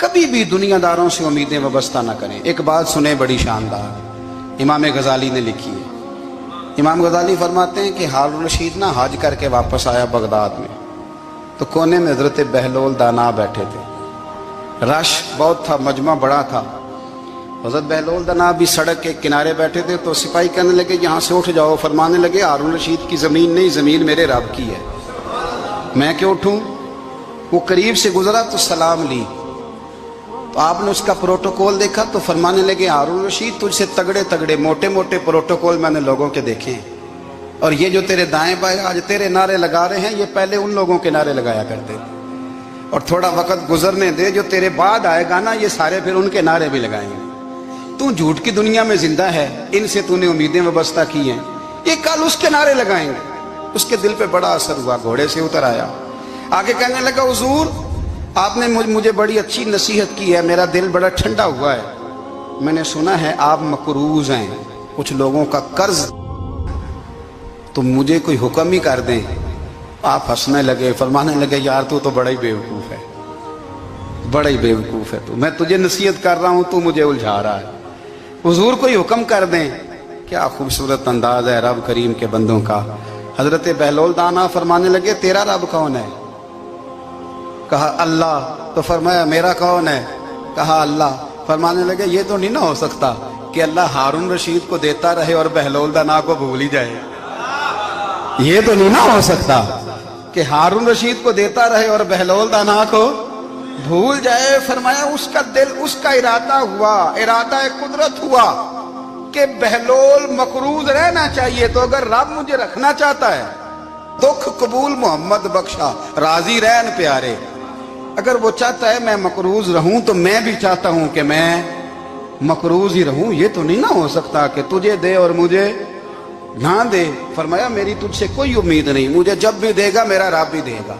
कभी भी दुनियादारों से उम्मीदें वाबस्ता ना करें। एक बात सुने बड़ी शानदार, इमाम गजाली ने लिखी है। इमाम गजाली फरमाते हैं कि हारून रशीद ना हज करके वापस आया बगदाद में, तो कोने में हजरत बहलोल दाना बैठे थे। रश बहुत था, मजमा बड़ा था। हजरत बहलोल दाना भी सड़क के किनारे बैठे थे, तो सिपाही कहने लगे यहाँ से उठ जाओ। फरमाने लगे हारून रशीद की ज़मीन नहीं, ज़मीन मेरे रब की है, मैं क्यों उठूँ। वो करीब से गुजरा तो सलाम ली, तो आपने उसका प्रोटोकॉल देखा तो फरमाने लगे हारून रशीद तुझसे तगड़े तगड़े मोटे मोटे प्रोटोकॉल मैंने लोगों के देखे हैं, और ये जो तेरे दाएं बाएं आज तेरे नारे लगा रहे हैं, ये पहले उन लोगों के नारे लगाया करते थे। और थोड़ा वक्त गुजरने दे, जो तेरे बाद आएगा ना, ये सारे फिर उनके नारे भी लगाएंगे। तू झूठ की दुनिया में जिंदा है, इनसे तूने उम्मीदें वाबस्ता की हैं, ये कल उसके नारे लगाएंगे। उसके दिल पे बड़ा असर हुआ, घोड़े से उतर आया, आगे कहने लगा हुजूर आपने मुझे बड़ी अच्छी नसीहत की है, मेरा दिल बड़ा ठंडा हुआ है। मैंने सुना है आप मकरूज हैं, कुछ लोगों का कर्ज, तो मुझे कोई हुक्म ही कर दें। आप हंसने लगे, फरमाने लगे यार तू तो बड़ा ही बेवकूफ़ है, बड़ा ही बेवकूफ़ है तू, मैं तुझे नसीहत कर रहा हूँ, तू मुझे उलझा रहा है। हुजूर कोई हुक्म कर दें। क्या खूबसूरत अंदाज है रब करीम के बंदों का। हजरत बहलोल दाना फरमाने लगे तेरा रब कौन है। कहा अल्लाह। तो फरमाया मेरा कौन है। कहा अल्लाह। फरमाने लगे ये तो नहीं ना हो सकता कि अल्लाह हारून रशीद को देता रहे और बहलोल दाना को भूल ही जाए। ये तो नहीं ना हो सकता कि हारून रशीद को देता रहे और बहलोल दाना को भूल जाए। फरमाया उसका दिल, उसका इरादा हुआ, इरादा कुदरत हुआ कि बहलोल मकरूज रहना चाहिए, तो अगर रब मुझे रखना चाहता है, दुख कबूल मोहम्मद बख्शा राजी रहन प्यारे, अगर वो चाहता है मैं मकरूज रहूं तो मैं भी चाहता हूं कि मैं मकरूज ही रहूं। ये तो नहीं ना हो सकता कि तुझे दे और मुझे ना दे। फरमाया मेरी तुझसे कोई उम्मीद नहीं, मुझे जब भी देगा मेरा रब भी देगा,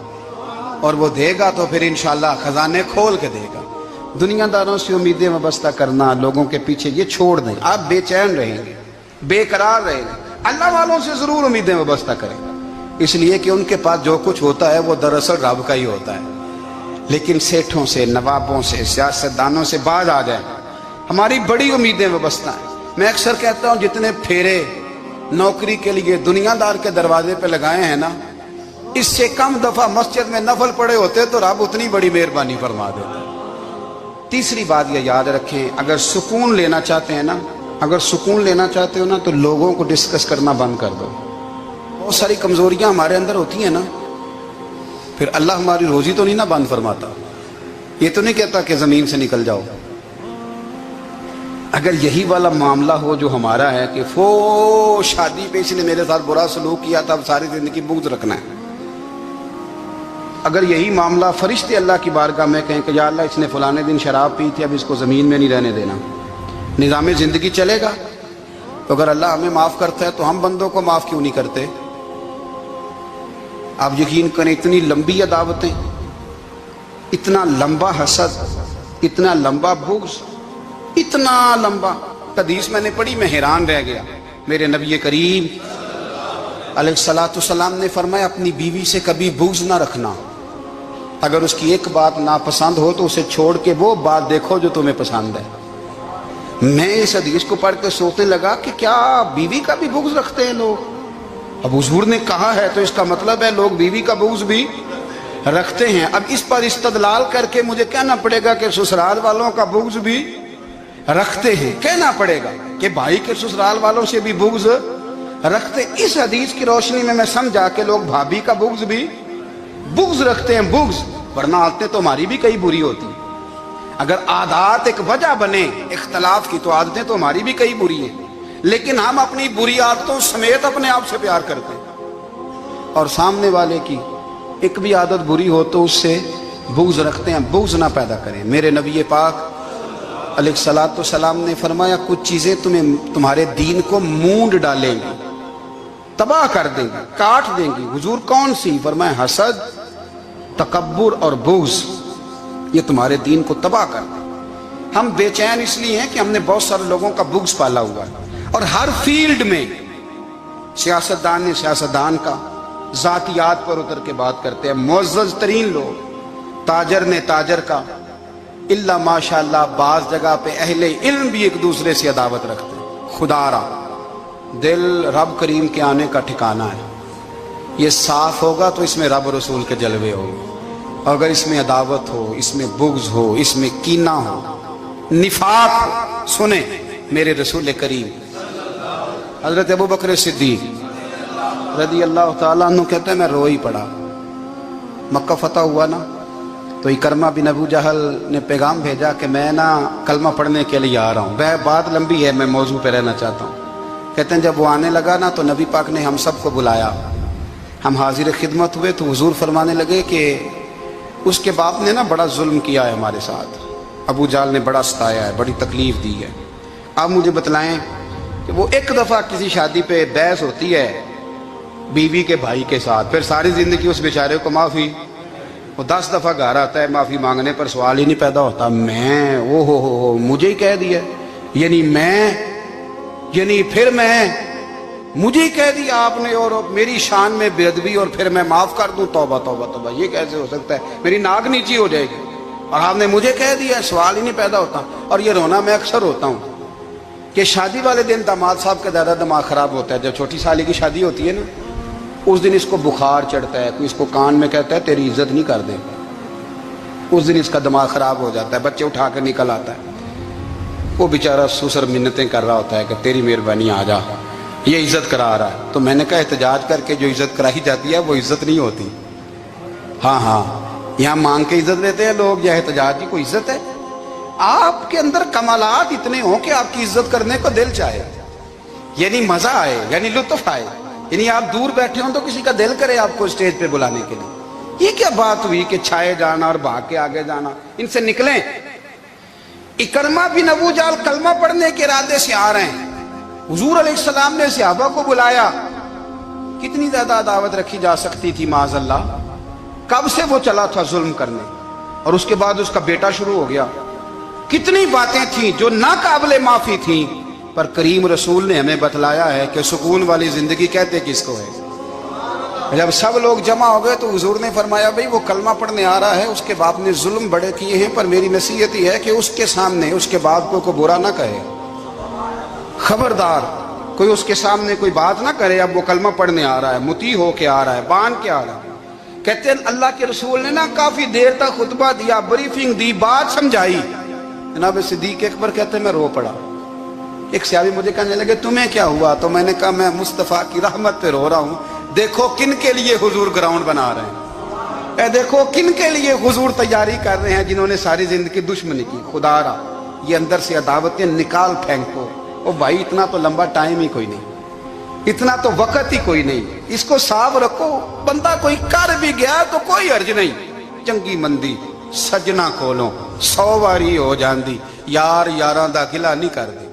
और वो देगा तो फिर इंशाल्लाह खजाने खोल के देगा। दुनियादारों से उम्मीदें वाबस्ता करना, लोगों के पीछे, ये छोड़ दें। आप बेचैन रहेंगे, बेकरार रहेंगे। अल्लाह वालों से जरूर उम्मीदें वाबस्ता करें, इसलिए कि उनके पास जो कुछ होता है वो दरअसल रब का ही होता है। लेकिन सेठों से, नवाबों से, सियासतदानों से बाज आ जाए, हमारी बड़ी उम्मीदें वाबस्ता हैं। मैं अक्सर कहता हूँ जितने फेरे नौकरी के लिए दुनियादार के दरवाजे पे लगाए हैं ना, इससे कम दफा मस्जिद में नफल पड़े होते तो रब उतनी बड़ी मेहरबानी फरमा देता। तीसरी बात ये याद रखें, अगर सुकून लेना चाहते हैं ना, अगर सुकून लेना चाहते हो ना, तो लोगों को डिस्कस करना बंद कर दो। बहुत सारी कमजोरियां हमारे अंदर होती हैं ना, फिर अल्लाह हमारी रोजी तो नहीं ना बंद फरमाता। ये तो नहीं कहता कि जमीन से निकल जाओ। अगर यही वाला मामला हो जो हमारा है कि वो शादी पे इसने मेरे साथ बुरा सलूक किया था, अब सारी जिंदगी बुग़्ज़ रखना है। अगर यही मामला फरिश्ते अल्लाह की बारगाह में कहें कि या अल्लाह इसने फलाने दिन शराब पी थी, अब इसको ज़मीन में नहीं रहने देना, निज़ाम ज़िंदगी चलेगा। तो अगर अल्लाह हमें माफ़ करता है तो हम बंदों को माफ़ क्यों नहीं करते। आप यकीन करें, इतनी लंबी अदावतें, इतना लंबा हसद, इतना लंबा बुग़्ज़, इतना लंबा। हदीस मैंने पढ़ी, मैं हैरान रह गया। मेरे नबी करीम अलैहिस्सलातुस्सलाम ने फरमाया अपनी बीवी से कभी बुग़्ज़ ना रखना। अगर उसकी एक बात नापसंद हो तो उसे छोड़ के वो बात देखो जो तुम्हें पसंद है। मैं इस हदीस को पढ़ के सोचने लगा कि क्या बीवी का भी बुग़्ज़ रखते हैं लोग। अब हुजूर ने कहा है तो इसका मतलब है लोग बीवी का बुग़्ज़ भी रखते हैं। अब इस पर इस्तदलाल करके मुझे कहना पड़ेगा कि ससुराल वालों का बुग़्ज़ भी रखते हैं। कहना पड़ेगा कि भाई के ससुराल वालों से भी बुग़्ज़ रखते। इस हदीस की रोशनी में मैं समझा कि लोग भाभी का बुग़्ज़ भी बुग़्ज़ रखते हैं, बुग़्ज़। वरना आदतें तो हमारी भी कई बुरी होती। अगर आदत एक वजह बने इख्तलाफ की, तो आदतें तो हमारी भी कई बुरी हैं, लेकिन हम अपनी बुरी आदतों समेत अपने आप से प्यार करते हैं, और सामने वाले की एक भी आदत बुरी हो तो उससे बुग़्ज़ रखते हैं। बुग़्ज़ ना पैदा करें। मेरे नबी पाक अलैहिस्सलाम ने फरमाया कुछ चीज़ें तुम्हारे दीन को मूंड डालेंगी, तबाह कर देंगी, काट देंगी। हुजूर कौन सी। फरमाया हसद, तकब्बुर और बुग़्ज़, ये तुम्हारे दीन को तबाह कर दें। हम बेचैन इसलिए हैं कि हमने बहुत सारे लोगों का बुग़्ज़ पाला हुआ है, और हर फील्ड में सियासतदान ने सियासतदान का ज़ातियात पर उतर के बात करते हैं। मुअज़्ज़ज़ तरीन लोग, ताजर ने ताजर का, इल्ला माशाअल्लाह बाज जगह पे अहले इल्म भी एक दूसरे से अदावत रखते हैं। खुदारा दिल रब करीम के आने का ठिकाना है, ये साफ होगा तो इसमें रब रसूल के जलवे होंगे। अगर इसमें अदावत हो, इसमें बुग़्ज़ हो, इसमें कीना हो, निफाक हो, सुने मेरे रसूल करीम हजरत अबू बकर सिद्दीक रज़ी अल्लाह ताला अन्हु कहते हैं मैं रो ही पड़ा। मक्का फतह हुआ ना, तो इकरमा बिन अबू जहल ने पैगाम भेजा कि मैं ना कलमा पढ़ने के लिए आ रहा हूँ। वह बात लंबी है, मैं मौजू पे रहना चाहता हूँ। कहते हैं जब वो आने लगा ना तो नबी पाक ने हम सबको बुलाया, हम हाजिर खिदमत हुए तो हुजूर फरमाने लगे कि उसके बाप ने ना बड़ा जुल्म किया है हमारे साथ, अबू जाल ने बड़ा सताया है, बड़ी तकलीफ दी है। आप मुझे बतलाएं कि वो एक दफ़ा किसी शादी पे बहस होती है बीवी के भाई के साथ, फिर सारी ज़िंदगी उस बेचारे को माफ़ी, वो 10 दफ़ा घर आता है माफ़ी मांगने पर सवाल ही नहीं पैदा होता। मैं ओ हो मुझे ही कह दिया, यानी फिर मैं मुझे ही कह दिया आपने और मेरी शान में बेअदबी और फिर मैं माफ़ कर दूं। तौबा तौबा तौबा, ये कैसे हो सकता है? मेरी नाक नीची हो जाएगी और आपने मुझे कह दिया, सवाल ही नहीं पैदा होता। और ये रोना मैं अक्सर होता हूँ कि शादी वाले दिन दामाद साहब का ज़्यादा दिमाग ख़राब होता है। जब छोटी साली की शादी होती है ना, उस दिन इसको बुखार चढ़ता है, कोई इसको कान में कहता है तेरी इज्जत नहीं कर दे, उस दिन इसका दिमाग ख़राब हो जाता है, बच्चे उठा कर निकल आता है। वो बेचारा सुसर मिन्नतें कर रहा होता है कि तेरी मेहरबानी आ जा, ये इज्जत करा रहा है। तो मैंने कहा एहतजाज करके जो इज्जत कराई जाती है वो इज्जत नहीं होती। हाँ, यहाँ मांग के इज्जत देते हैं लोग, यह एहतजाज की कोई इज्जत है? आपके अंदर कमालात इतने हों कि आपकी इज्जत करने को दिल चाहे, यानी मजा आए, यानी लुत्फ आए, यानी आप दूर बैठे हो तो किसी का दिल करे आपको स्टेज पे बुलाने के लिए। ये क्या बात हुई कि छाए जाना और भाग के आगे जाना? इनसे निकलें। इकरमा बिन अबू जाल कलमा पढ़ने के इरादे से आ रहे हैं, हुजूर अलैहिस्सलाम ने सहाबा को बुलाया। कितनी ज्यादा दावत रखी जा सकती थी माज़अल्लाह? कब से वो चला था जुल्म करने, और उसके बाद उसका बेटा शुरू हो गया। कितनी बातें थी जो ना काबिले माफी थी, पर करीम रसूल ने हमें बतलाया है कि सुकून वाली जिंदगी कहते किसको है। जब सब लोग जमा हो गए तो हुजूर ने फरमाया भाई वो कलमा पढ़ने आ रहा है, उसके बाप ने जुल्म बड़े किए हैं, पर मेरी नसीहत ही है कि उसके सामने उसके बाप को बुरा ना कहे, खबरदार कोई उसके सामने कोई बात ना करे। अब वो कलमा पढ़ने आ रहा है, मुती हो के आ रहा है, बांध के आ रहा है। कहते हैं अल्लाह के रसूल ने ना काफी देर तक खुतबा दिया, ब्रीफिंग दी, बात समझाई। जनाब सिद्दीक अकबर कहते हैं मैं रो पड़ा। एक सहाबी मुझे कहने लगे तुम्हें क्या हुआ? तो मैंने कहा मैं मुस्तफ़ा की रहमत पे रो रहा हूँ। देखो किन के लिए हुजूर ग्राउंड बना रहे हैं, देखो किन के लिए हुजूर तैयारी कर रहे हैं, जिन्होंने सारी जिंदगी दुश्मनी की। खुदारा ये अंदर से अदावतें निकाल फेंको। ओ भाई इतना तो लंबा टाइम ही कोई नहीं, इतना तो वक्त ही कोई नहीं, इसको साफ रखो। बंदा कोई कर भी गया तो कोई अर्ज नहीं, चंगी मंदी सजना कोलों 100 बारी हो जाती, यार यारां दा गिला नहीं करदे।